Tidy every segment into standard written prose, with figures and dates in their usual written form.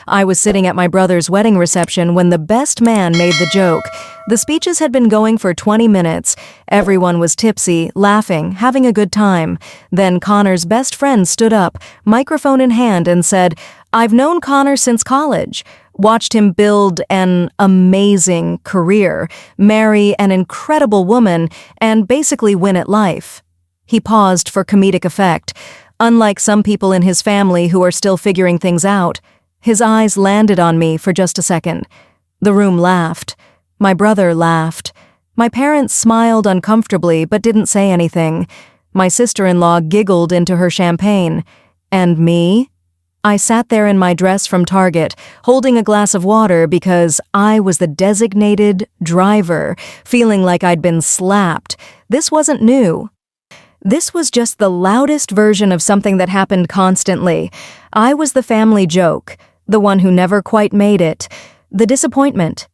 I was sitting at my brother's wedding reception when the best man made the joke. The speeches had been going for 20 minutes. Everyone was tipsy, laughing, having a good time. Then Connor's best friend stood up, microphone in hand, and said, "I've known Connor since college. Watched him build an amazing career, marry an incredible woman, and basically win at life." He paused for comedic effect. Unlike some people in his family who are still figuring things out, his eyes landed on me for just a second. The room laughed. My brother laughed. My parents smiled uncomfortably but didn't say anything. My sister-in-law giggled into her champagne. And me? I sat there in my dress from Target, holding a glass of water because I was the designated driver, feeling like I'd been slapped. This wasn't new. This was just the loudest version of something that happened constantly. I was the family joke, the one who never quite made it, the disappointment.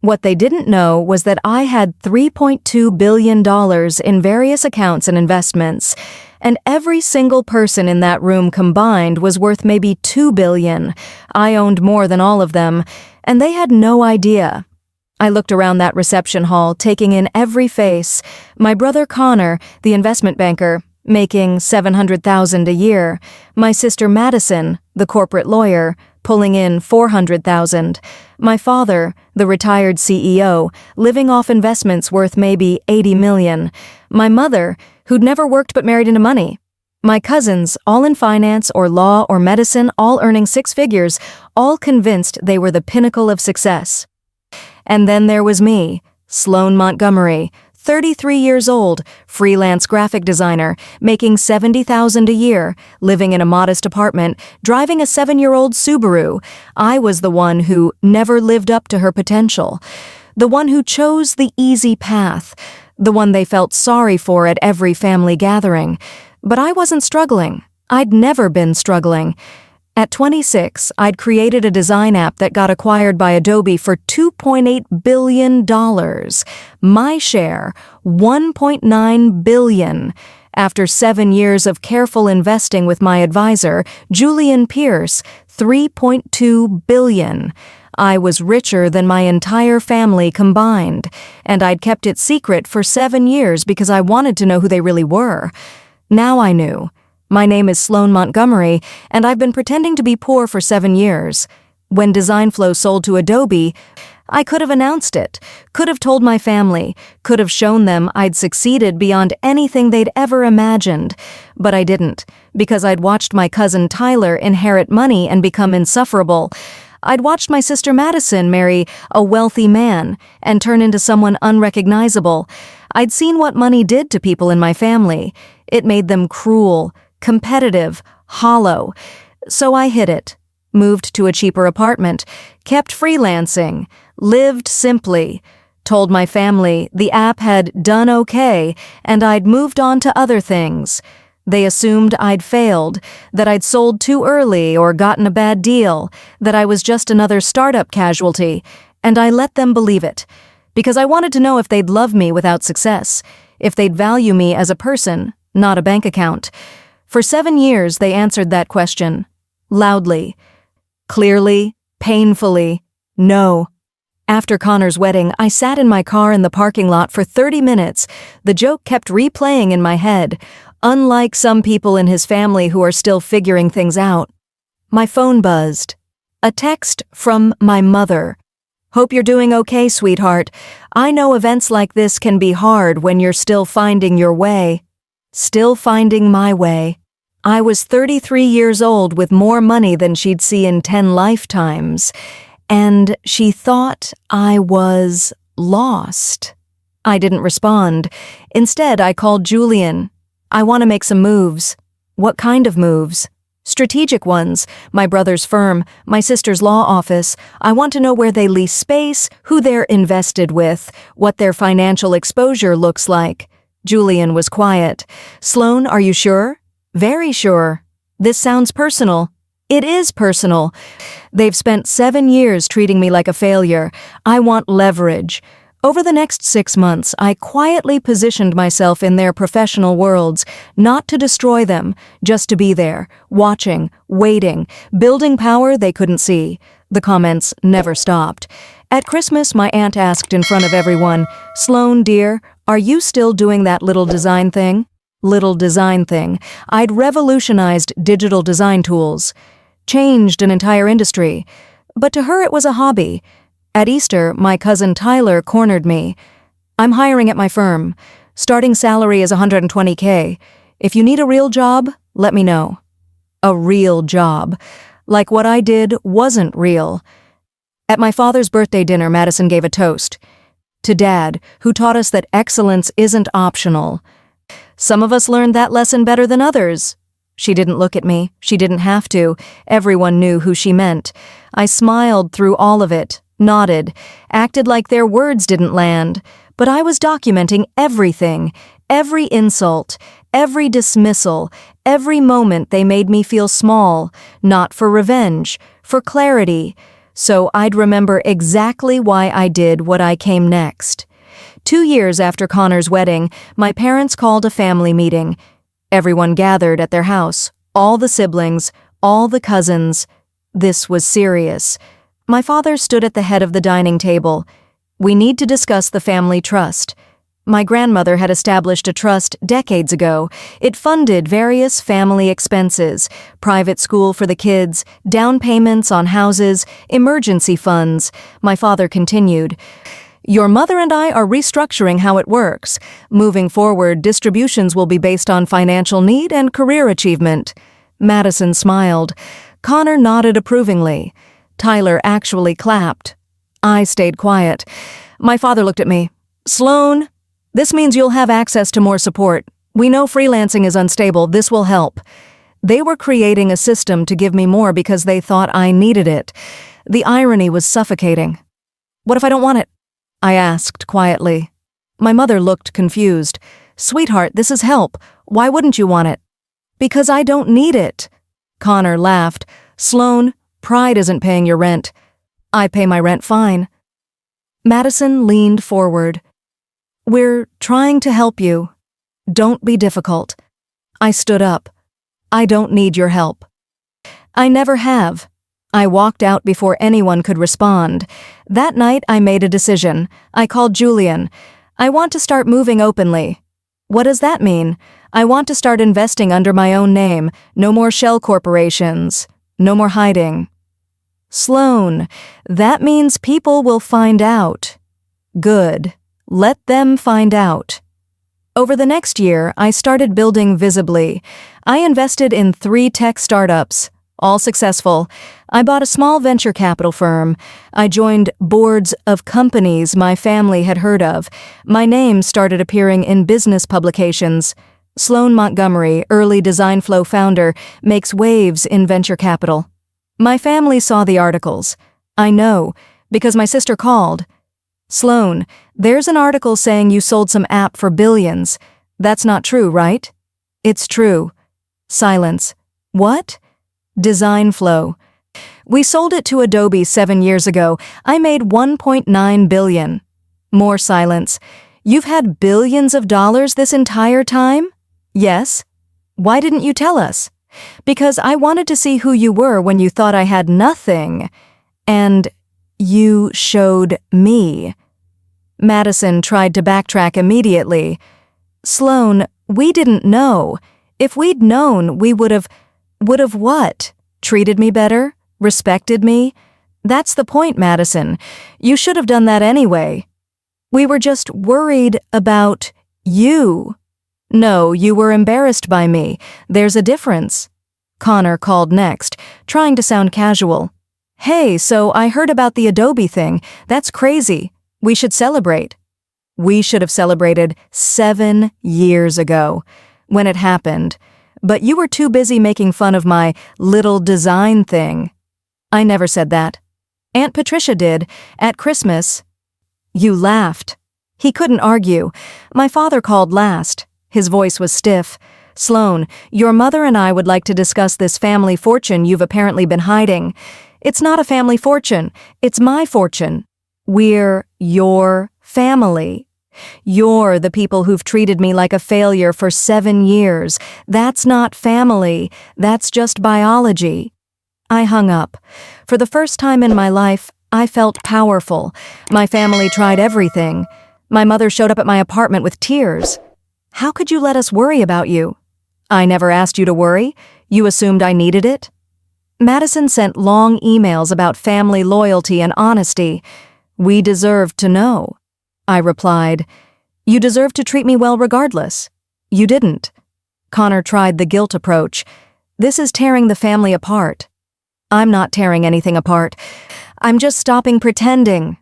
What they didn't know was that I had $3.2 billion in various accounts and investments, and every single person in that room combined was worth maybe $2 billion. I owned more than all of them, and they had no idea. I looked around that reception hall, taking in every face. My brother Connor, the investment banker, making $700,000 a year. My sister Madison, the corporate lawyer, pulling in $400,000. My father, the retired CEO, living off investments worth maybe $80 million. My mother, who'd never worked but married into money. My cousins, all in finance or law or medicine, all earning six figures, all convinced they were the pinnacle of success. And then there was me, Sloan Montgomery, 33 years old, freelance graphic designer, making $70,000 a year, living in a modest apartment, driving a 7-year-old Subaru. I was the one who never lived up to her potential, the one who chose the easy path, the one they felt sorry for at every family gathering. But I wasn't struggling. I'd never been struggling. At 26, I'd created a design app that got acquired by Adobe for $2.8 billion. My share, $1.9 billion. After 7 years of careful investing with my advisor, Julian Pierce, $3.2 billion. I was richer than my entire family combined, and I'd kept it secret for 7 years because I wanted to know who they really were. Now I knew. My name is Sloan Montgomery, and I've been pretending to be poor for 7 years. When DesignFlow sold to Adobe, I could have announced it, could have told my family, could have shown them I'd succeeded beyond anything they'd ever imagined. But I didn't, because I'd watched my cousin Tyler inherit money and become insufferable. I'd watched my sister Madison marry a wealthy man and turn into someone unrecognizable. I'd seen what money did to people in my family. It made them cruel, competitive, hollow. So I hid it, moved to a cheaper apartment, kept freelancing, lived simply, told my family the app had done okay and I'd moved on to other things. They assumed I'd failed, that I'd sold too early or gotten a bad deal, that I was just another startup casualty, and I let them believe it, because I wanted to know if they'd love me without success, if they'd value me as a person, not a bank account. For 7 years, they answered that question. Loudly. Clearly. Painfully. No. After Connor's wedding, I sat in my car in the parking lot for 30 minutes. The joke kept replaying in my head, unlike some people in his family who are still figuring things out. My phone buzzed. A text from my mother. "Hope you're doing okay, sweetheart. I know events like this can be hard when you're still finding your way." Still finding my way. I was 33 years old with more money than she'd see in 10 lifetimes, and she thought I was lost. I didn't respond. Instead, I called Julian. "I want to make some moves." "What kind of moves?" "Strategic ones. My brother's firm, my sister's law office. I want to know where they lease space, who they're invested with, what their financial exposure looks like." Julian was quiet. "Sloan, are you sure?" "Very sure." "This sounds personal." "It is personal. They've spent 7 years treating me like a failure. I want leverage." Over the next 6 months, I quietly positioned myself in their professional worlds, not to destroy them, just to be there, watching, waiting, building power they couldn't see. The comments never stopped. At Christmas, my aunt asked in front of everyone, "Sloan, dear, are you still doing that little design thing?" Little design thing. I'd revolutionized digital design tools, changed an entire industry. But to her, it was a hobby. At Easter, my cousin Tyler cornered me. "I'm hiring at my firm. Starting salary is $120K. If you need a real job, let me know." A real job. Like what I did wasn't real. At my father's birthday dinner, Madison gave a toast to Dad, who taught us that excellence isn't optional. Some of us learned that lesson better than others. She didn't look at me. She didn't have to. Everyone knew who she meant. I smiled through all of it, nodded, acted like their words didn't land. But I was documenting everything, every insult, every dismissal, every moment they made me feel small, not for revenge, for clarity. So I'd remember exactly why I did what I came next. 2 years after Connor's wedding, my parents called a family meeting. Everyone gathered at their house, all the siblings, all the cousins. This was serious. My father stood at the head of the dining table. "We need to discuss the family trust." My grandmother had established a trust decades ago. It funded various family expenses, private school for the kids, down payments on houses, emergency funds. My father continued, "Your mother and I are restructuring how it works. Moving forward, distributions will be based on financial need and career achievement." Madison smiled. Connor nodded approvingly. Tyler actually clapped. I stayed quiet. My father looked at me. "Sloan, this means you'll have access to more support. We know freelancing is unstable. This will help." They were creating a system to give me more because they thought I needed it. The irony was suffocating. "What if I don't want it?" I asked quietly. My mother looked confused. "Sweetheart, this is help. Why wouldn't you want it?" "Because I don't need it." Connor laughed. "Sloan, pride isn't paying your rent." "I pay my rent fine." Madison leaned forward. "We're trying to help you. Don't be difficult." I stood up. "I don't need your help." I never have. I walked out before anyone could respond. That night, I made a decision. I called Julian. "I want to start moving openly." "What does that mean?" "I want to start investing under my own name. No more shell corporations. No more hiding." "Sloan, that means people will find out." "Good. Let them find out." Over the next year, I started building visibly. I invested in 3 tech startups, all successful. I bought a small venture capital firm. I joined boards of companies my family had heard of. My name started appearing in business publications. Sloan Montgomery, early design flow founder, makes waves in venture capital. My family saw the articles. I know, because my sister called. "Sloan, there's an article saying you sold some app for billions. That's not true, right?" "It's true." Silence. "What?" "Design flow. We sold it to Adobe 7 years ago. I made $1.9 billion. More silence. "You've had billions of dollars this entire time?" "Yes." "Why didn't you tell us?" "Because I wanted to see who you were when you thought I had nothing. And you showed me." Madison tried to backtrack immediately. "Sloan, we didn't know. If we'd known, we would've what? Treated me better? Respected me? That's the point, Madison. You should have done that anyway. We were just worried about you." "No, you were embarrassed by me. There's a difference." Connor called next, trying to sound casual. "Hey, so I heard about the Adobe thing. That's crazy. We should celebrate." We should have celebrated 7 years ago, when it happened. But you were too busy making fun of my little design thing. I never said that. Aunt Patricia did, at Christmas. You laughed. He couldn't argue. My father called last. His voice was stiff. "Sloan, your mother and I would like to discuss this family fortune you've apparently been hiding. It's not a family fortune. It's my fortune. We're your family. You're the people who've treated me like a failure for 7 years. That's not family. That's just biology. I hung up. For the first time in my life, I felt powerful. My family tried everything. My mother showed up at my apartment with tears. How could you let us worry about you? I never asked you to worry. You assumed I needed it. Madison sent long emails about family loyalty and honesty. We deserved to know. I replied, You deserve to treat me well regardless. You didn't. Connor tried the guilt approach. This is tearing the family apart. I'm not tearing anything apart. I'm just stopping pretending.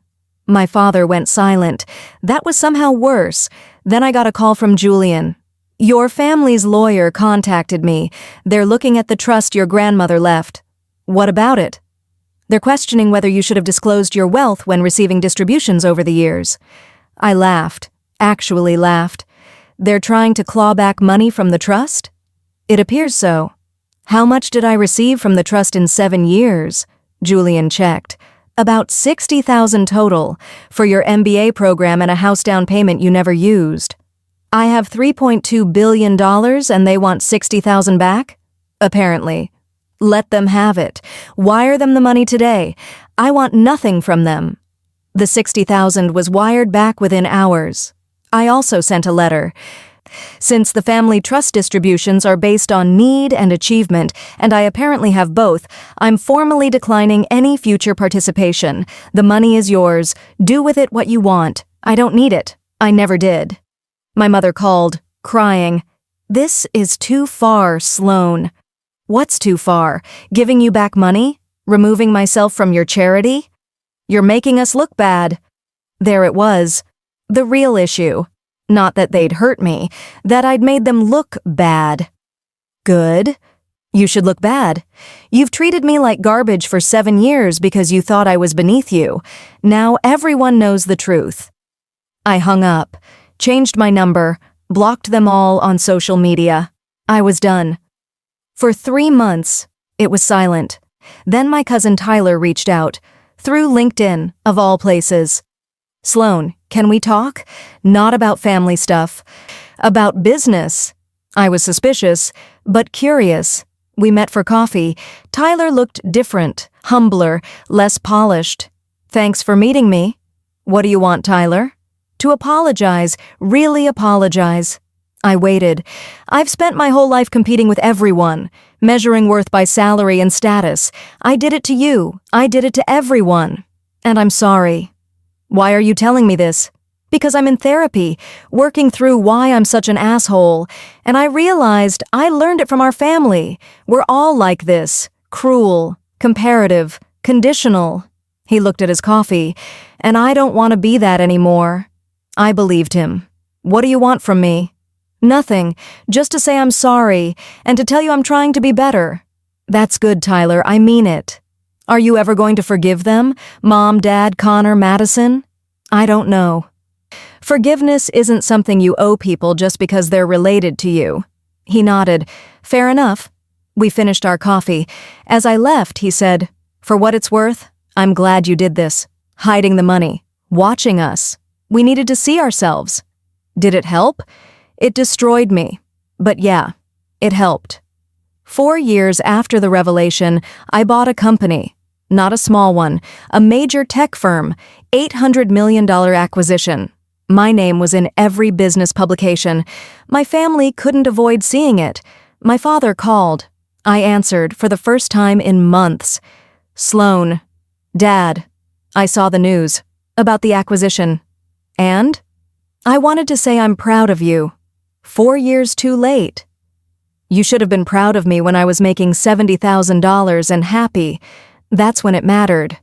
My father went silent. That was somehow worse. Then I got a call from Julian. Your family's lawyer contacted me. They're looking at the trust your grandmother left. What about it? They're questioning whether you should have disclosed your wealth when receiving distributions over the years. I laughed, actually laughed. They're trying to claw back money from the trust? It appears so. How much did I receive from the trust in 7 years? Julian checked. About $60,000 total for your MBA program and a house down payment you never used. I have $3.2 billion and they want $60,000 back? Apparently. Let them have it. Wire them the money today. I want nothing from them. The $60,000 was wired back within hours. I also sent a letter. Since the family trust distributions are based on need and achievement, and I apparently have both, I'm formally declining any future participation. The money is yours. Do with it what you want. I don't need it. I never did. My mother called, crying. This is too far, Sloan. What's too far? Giving you back money? Removing myself from your charity? You're making us look bad. There it was. The real issue. Not that they'd hurt me, that I'd made them look bad. Good. You should look bad. You've treated me like garbage for 7 years because you thought I was beneath you. Now everyone knows the truth. I hung up, changed my number, blocked them all on social media. I was done. For 3 months, it was silent. Then my cousin Tyler reached out, through LinkedIn, of all places. Sloan, can we talk? Not about family stuff. About business. I was suspicious, but curious. We met for coffee. Tyler looked different, humbler, less polished. Thanks for meeting me. What do you want, Tyler? To apologize, really apologize. I waited. I've spent my whole life competing with everyone, measuring worth by salary and status. I did it to you. I did it to everyone. And I'm sorry. Why are you telling me this? Because I'm in therapy, working through why I'm such an asshole, and I realized I learned it from our family. We're all like this, cruel, comparative, conditional. He looked at his coffee, and I don't want to be that anymore. I believed him. What do you want from me? Nothing, just to say I'm sorry, and to tell you I'm trying to be better. That's good, Tyler, I mean it. Are you ever going to forgive them? Mom, Dad, Connor, Madison? I don't know. Forgiveness isn't something you owe people just because they're related to you. He nodded. Fair enough. We finished our coffee. As I left, he said, For what it's worth, I'm glad you did this. Hiding the money. Watching us. We needed to see ourselves. Did it help? It destroyed me. But yeah, it helped. 4 years after the revelation, I bought a company. Not a small one. A major tech firm. $800 million acquisition. My name was in every business publication. My family couldn't avoid seeing it. My father called. I answered for the first time in months. Sloan. Dad. I saw the news. About the acquisition. And? I wanted to say I'm proud of you. 4 years too late. You should have been proud of me when I was making $70,000 and happy. That's when it mattered.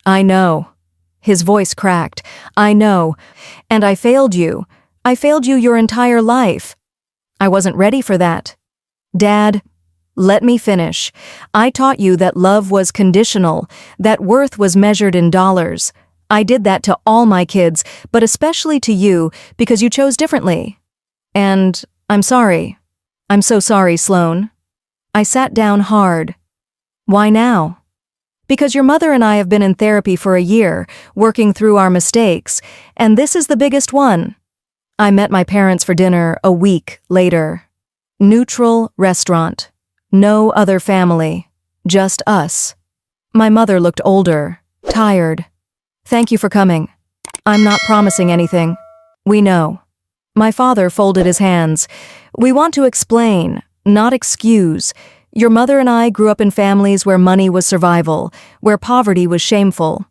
I know. His voice cracked. I know. And I failed you. I failed you your entire life. I wasn't ready for that. Dad, let me finish. I taught you that love was conditional, that worth was measured in dollars. I did that to all my kids, but especially to you because you chose differently. And I'm sorry. I'm so sorry, Sloan. I sat down hard. Why now? Because your mother and I have been in therapy for a year, working through our mistakes, and this is the biggest one. I met my parents for dinner a week later. Neutral restaurant. No other family. Just us. My mother looked older, tired. Thank you for coming. I'm not promising anything. We know. My father folded his hands. We want to explain, not excuse. Your mother and I grew up in families where money was survival, where poverty was shameful.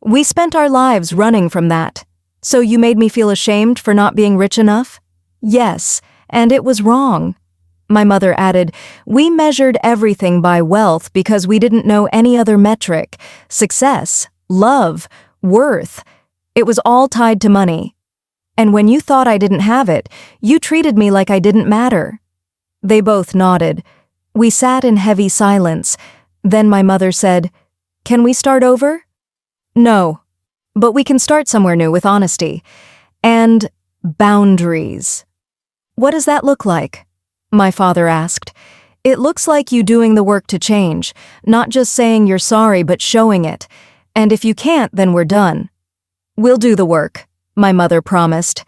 We spent our lives running from that. So you made me feel ashamed for not being rich enough? Yes, and it was wrong. My mother added, we measured everything by wealth because we didn't know any other metric. Success, love, worth. It was all tied to money. And when you thought I didn't have it, you treated me like I didn't matter. They both nodded. We sat in heavy silence. Then my mother said, can we start over? No, but we can start somewhere new with honesty. And boundaries. What does that look like? My father asked. It looks like you doing the work to change, not just saying you're sorry but showing it. And if you can't, then we're done. We'll do the work, my mother promised.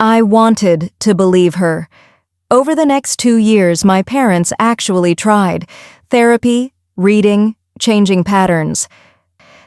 I wanted to believe her. Over the next 2 years, my parents actually tried. Therapy, reading, changing patterns.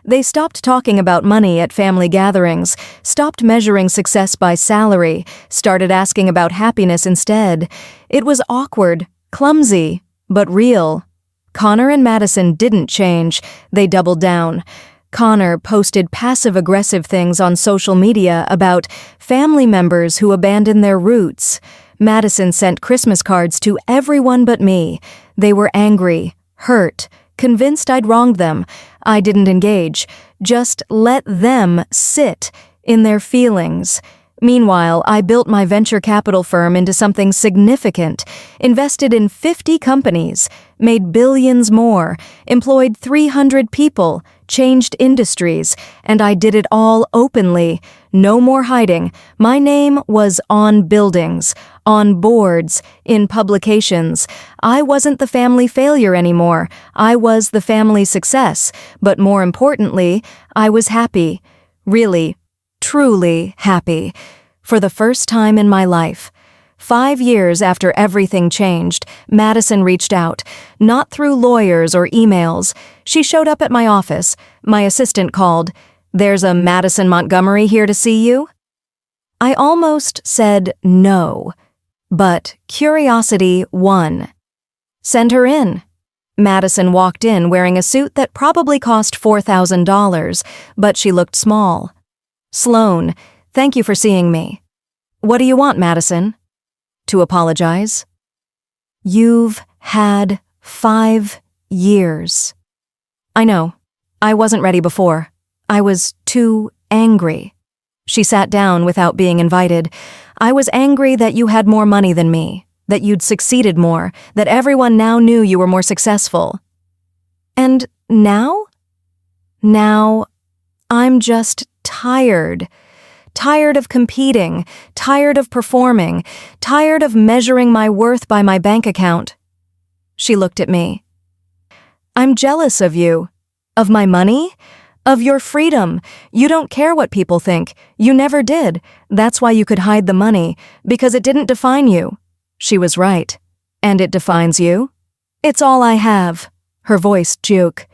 They stopped talking about money at family gatherings, stopped measuring success by salary, started asking about happiness instead. It was awkward, clumsy, but real. Connor and Madison didn't change. They doubled down. Connor posted passive-aggressive things on social media about family members who abandoned their roots. Madison sent Christmas cards to everyone but me. They were angry, hurt, convinced I'd wronged them. I didn't engage, just let them sit in their feelings. Meanwhile, I built my venture capital firm into something significant, invested in 50 companies, made billions more, employed 300 people, changed industries, and I did it all openly. No more hiding. My name was on buildings, on boards, in publications. I wasn't the family failure anymore. I was the family success. But more importantly, I was happy. Really, truly happy. For the first time in my life. 5 years after everything changed, Madison reached out, not through lawyers or emails. She showed up at my office. My assistant called, "There's a Madison Montgomery here to see you?" I almost said no, but curiosity won. "Send her in." Madison walked in wearing a suit that probably cost $4,000, but she looked small. "Sloan, thank you for seeing me." "What do you want, Madison?" "To apologize." "You've had 5 years." "I know. I wasn't ready before. I was too angry." She sat down without being invited. "I was angry that you had more money than me, that you'd succeeded more, that everyone now knew you were more successful." "And now?" "Now, I'm just tired. Tired of competing, tired of performing, tired of measuring my worth by my bank account." She looked at me. "I'm jealous of you. Of my money? Of your freedom. You don't care what people think. You never did. That's why you could hide the money, because it didn't define you." She was right. "And it defines you?" "It's all I have." Her voice shook.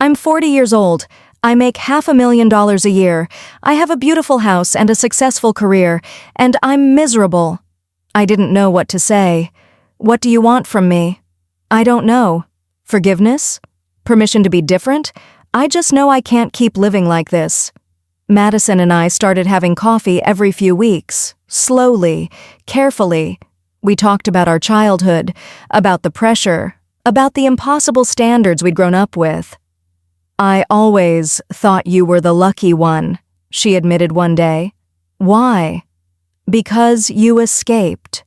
"I'm 40 years old. I make $500,000 a year. I have a beautiful house and a successful career, and I'm miserable." I didn't know what to say. "What do you want from me?" "I don't know. Forgiveness? Permission to be different? I just know I can't keep living like this." Madison and I started having coffee every few weeks, slowly, carefully. We talked about our childhood, about the pressure, about the impossible standards we'd grown up with. "I always thought you were the lucky one," she admitted one day. "Why?" "Because you escaped.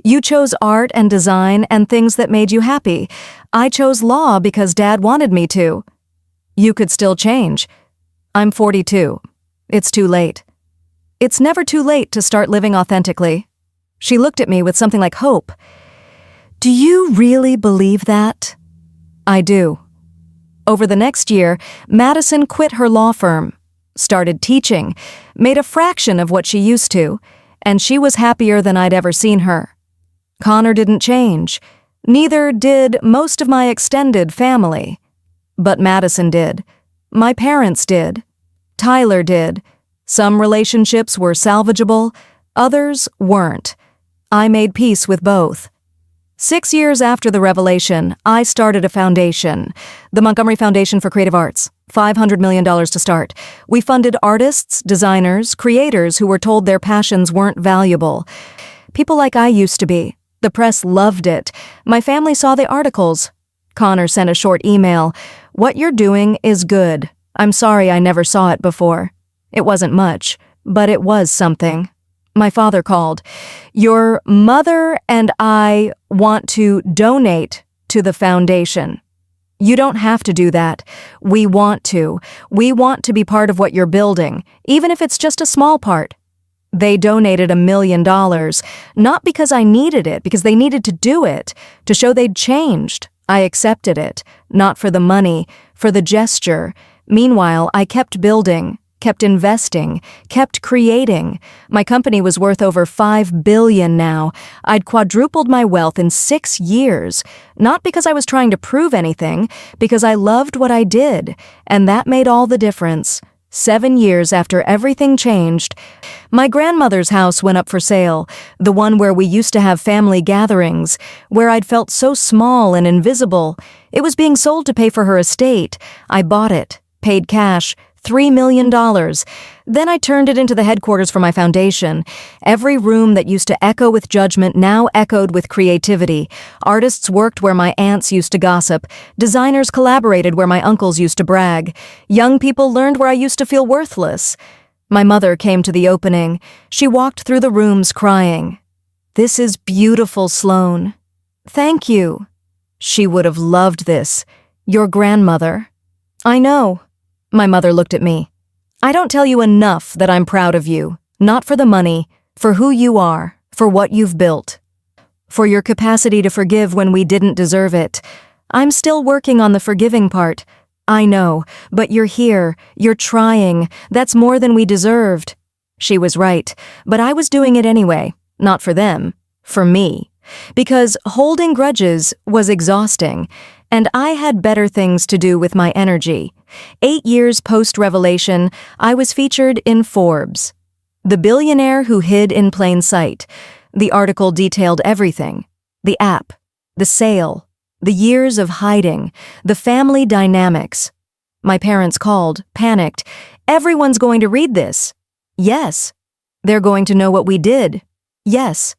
You chose art and design and things that made you happy. I chose law because Dad wanted me to. You could still change. I'm 42. It's too late." "It's never too late to start living authentically." She looked at me with something like hope. "Do you really believe that?" "I do." Over the next year, Madison quit her law firm, started teaching, made a fraction of what she used to, and she was happier than I'd ever seen her. Connor didn't change. Neither did most of my extended family. But Madison did. My parents did. Tyler did. Some relationships were salvageable, others weren't. I made peace with both. 6 years after the revelation, I started a foundation, the Montgomery Foundation for Creative Arts, $500 million to start. We funded artists, designers, creators who were told their passions weren't valuable. People like I used to be. The press loved it. My family saw the articles. Connor sent a short email. "What you're doing is good. I'm sorry I never saw it before." It wasn't much, but it was something. My father called. "Your mother and I want to donate to the foundation." "You don't have to do that. We want to. We want to be part of what you're building, even if it's just a small part." They donated $1 million, not because I needed it, because they needed to do it, to show they'd changed. I accepted it, not for the money, for the gesture. Meanwhile, I kept building, kept investing, kept creating. My company was worth over $5 billion now. I'd quadrupled my wealth in 6 years, not because I was trying to prove anything, because I loved what I did, and that made all the difference. 7 years after everything changed, my grandmother's house went up for sale, the one where we used to have family gatherings, where I'd felt so small and invisible. It was being sold to pay for her estate. I bought it, paid cash, $3 million. Then I turned it into the headquarters for my foundation. Every room that used to echo with judgment now echoed with creativity. Artists worked where my aunts used to gossip. Designers collaborated where my uncles used to brag. Young people learned where I used to feel worthless. My mother came to the opening. She walked through the rooms crying. "This is beautiful, Sloan." "Thank you." "She would have loved this. Your grandmother." "I know." My mother looked at me. "I don't tell you enough that I'm proud of you, not for the money, for who you are, for what you've built, for your capacity to forgive when we didn't deserve it. I'm still working on the forgiving part. I know, but you're here, you're trying, that's more than we deserved." She was right, but I was doing it anyway, not for them, for me. Because holding grudges was exhausting, and I had better things to do with my energy. 8 years post-revelation, I was featured in Forbes. The billionaire who hid in plain sight. The article detailed everything. The app, the sale, the years of hiding, the family dynamics. My parents called, panicked. "Everyone's going to read this." Yes. "They're going to know what we did." Yes.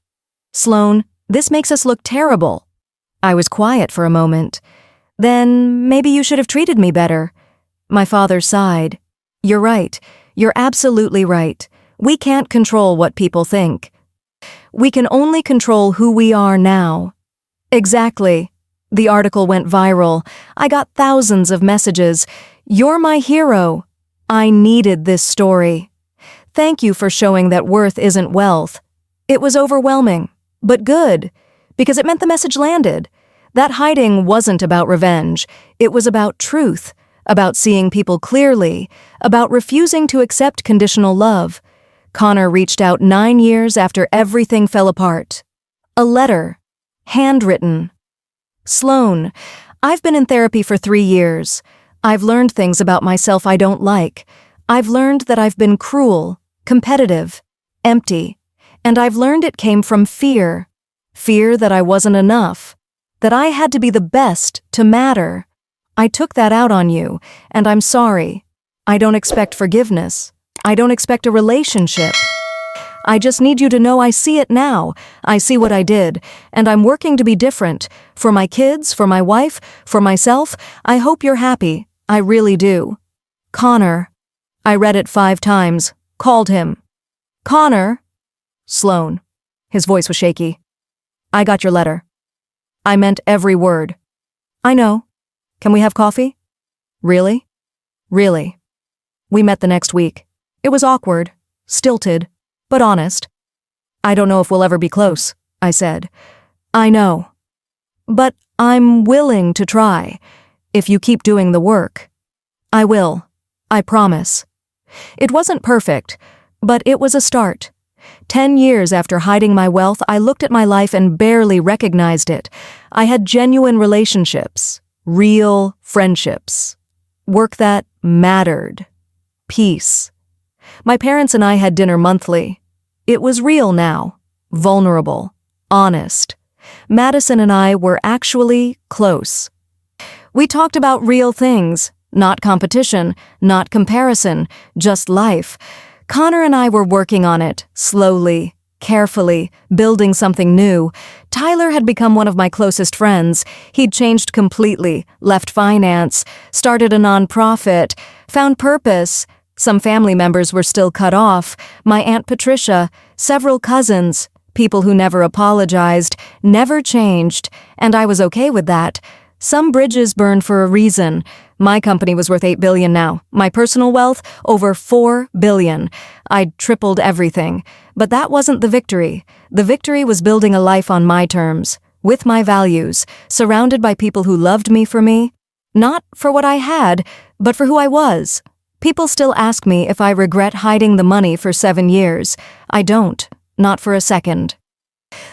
"Sloan, this makes us look terrible." I was quiet for a moment. "Then maybe you should have treated me better." My father sighed. "You're right. You're absolutely right. We can't control what people think. We can only control who we are now." Exactly. The article went viral. I got thousands of messages. "You're my hero. I needed this story. Thank you for showing that worth isn't wealth." It was overwhelming, but good, because it meant the message landed. That hiding wasn't about revenge. It was about truth, about seeing people clearly, about refusing to accept conditional love. Connor reached out 9 years after everything fell apart. A letter, handwritten. "Sloan, I've been in therapy for 3 years. I've learned things about myself I don't like. I've learned that I've been cruel, competitive, empty, and I've learned it came from fear. Fear that I wasn't enough, that I had to be the best to matter. I took that out on you, and I'm sorry. I don't expect forgiveness. I don't expect a relationship. I just need you to know I see it now. I see what I did, and I'm working to be different. For my kids, for my wife, for myself, I hope you're happy. I really do. Connor." I read it 5 times, called him. "Connor." "Sloan." His voice was shaky. "I got your letter. I meant every word." "I know. Can we have coffee?" "Really?" "Really." We met the next week. It was awkward, stilted, but honest. "I don't know if we'll ever be close," I said. "I know. But I'm willing to try. if you keep doing the work. I will. I promise. It wasn't perfect, but it was a start. 10 years after hiding my wealth, I looked at my life and barely recognized it. I had genuine relationships, real friendships, work that mattered, peace. My parents and I had dinner monthly. It was real now, vulnerable, honest. Madison and I were actually close. We talked about real things, not competition, not comparison, just life. Connor and I were working on it, slowly, carefully, building something new. Tyler had become one of my closest friends. He'd changed completely, left finance, started a nonprofit, found purpose. Some family members were still cut off. My Aunt Patricia, several cousins, people who never apologized, never changed, and I was okay with that. Some bridges burned for a reason. My company was worth $8 billion now. My personal wealth, over $4 billion. I'd tripled everything. But that wasn't the victory. The victory was building a life on my terms, with my values, surrounded by people who loved me for me. Not for what I had, but for who I was. People still ask me if I regret hiding the money for 7 years. I don't. Not for a second.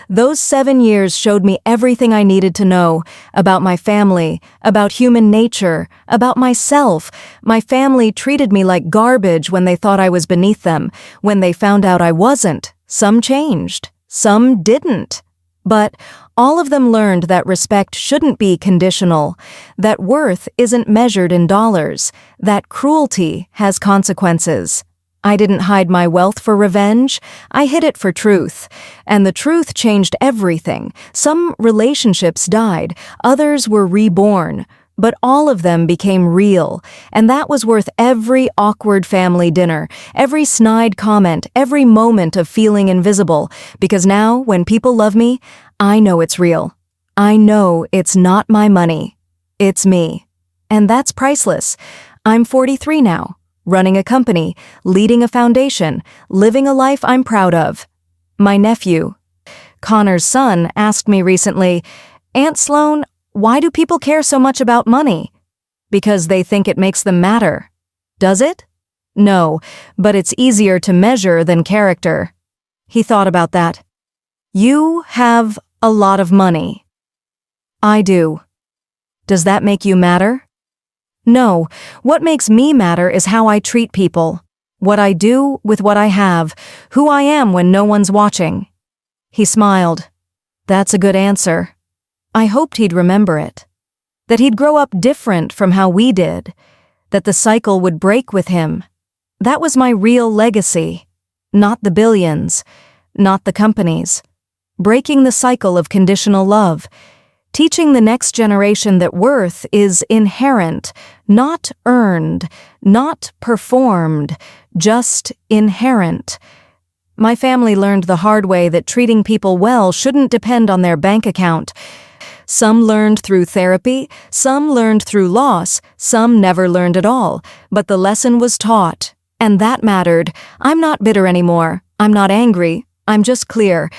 Those 7 years showed me everything I needed to know about my family, about human nature, about myself. My family treated me like garbage when they thought I was beneath them. When they found out I wasn't, some changed, some didn't. But all of them learned that respect shouldn't be conditional, that worth isn't measured in dollars, that cruelty has consequences. I didn't hide my wealth for revenge. I hid it for truth. And the truth changed everything. Some relationships died. Others were reborn. But all of them became real. And that was worth every awkward family dinner, every snide comment, every moment of feeling invisible. Because now, when people love me, I know it's real. I know it's not my money. It's me. And that's priceless. I'm 43 now. Running a company, leading a foundation, living a life I'm proud of. My nephew, Connor's son, asked me recently, "Aunt Sloan, why do people care so much about money?" Because they think it makes them matter. Does it? No, but it's easier to measure than character. He thought about that. You have a lot of money. I do. Does that make you matter? No, what makes me matter is how I treat people, what I do with what I have, who I am when no one's watching. He smiled. That's a good answer. I hoped he'd remember it. That he'd grow up different from how we did. That the cycle would break with him. That was my real legacy. Not the billions. Not the companies. Breaking the cycle of conditional love. Teaching the next generation that worth is inherent, not earned, not performed, just inherent. My family learned the hard way that treating people well shouldn't depend on their bank account. Some learned through therapy, some learned through loss, some never learned at all, but the lesson was taught, and that mattered. I'm not bitter anymore. I'm not angry. I'm just clear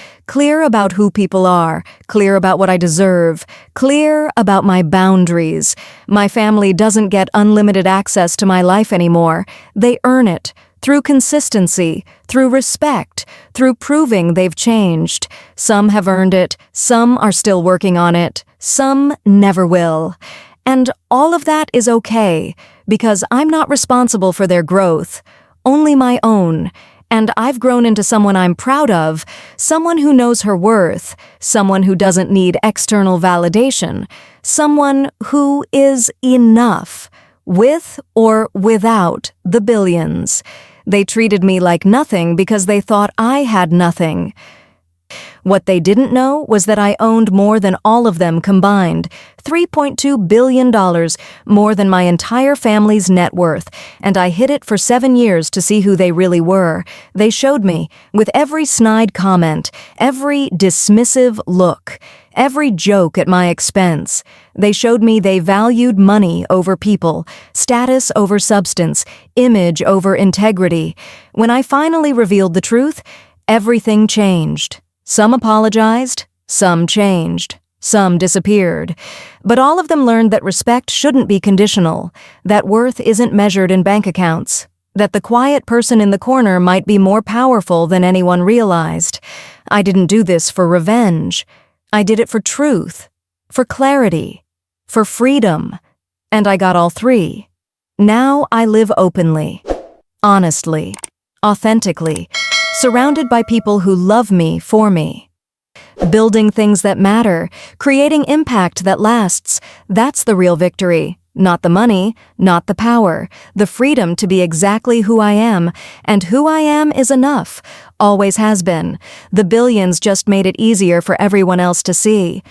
about who people are, clear about what I deserve, clear about my boundaries. My family doesn't get unlimited access to my life anymore. They earn it through consistency, through respect, through proving they've changed. Some have earned it, some are still working on it, some never will. And all of that is okay, because I'm not responsible for their growth, only my own. And I've grown into someone I'm proud of, someone who knows her worth, someone who doesn't need external validation, someone who is enough, with or without the billions. They treated me like nothing because they thought I had nothing. What they didn't know was that I owned more than all of them combined, $3.2 billion, more than my entire family's net worth, and I hid it for 7 years to see who they really were. They showed me, with every snide comment, every dismissive look, every joke at my expense. They showed me they valued money over people, status over substance, image over integrity. When I finally revealed the truth, everything changed. Some apologized, some changed, Some disappeared. But all of them learned that respect shouldn't be conditional, that worth isn't measured in bank accounts, that the quiet person in the corner might be more powerful than anyone realized. I didn't do this for revenge. I did it for truth, for clarity, for freedom. And I got all three. Now I live openly, honestly, authentically, surrounded by people who love me for me. Building things that matter, creating impact that lasts, that's the real victory. Not the money, not the power, the freedom to be exactly who I am, and who I am is enough, always has been. The billions just made it easier for everyone else to see.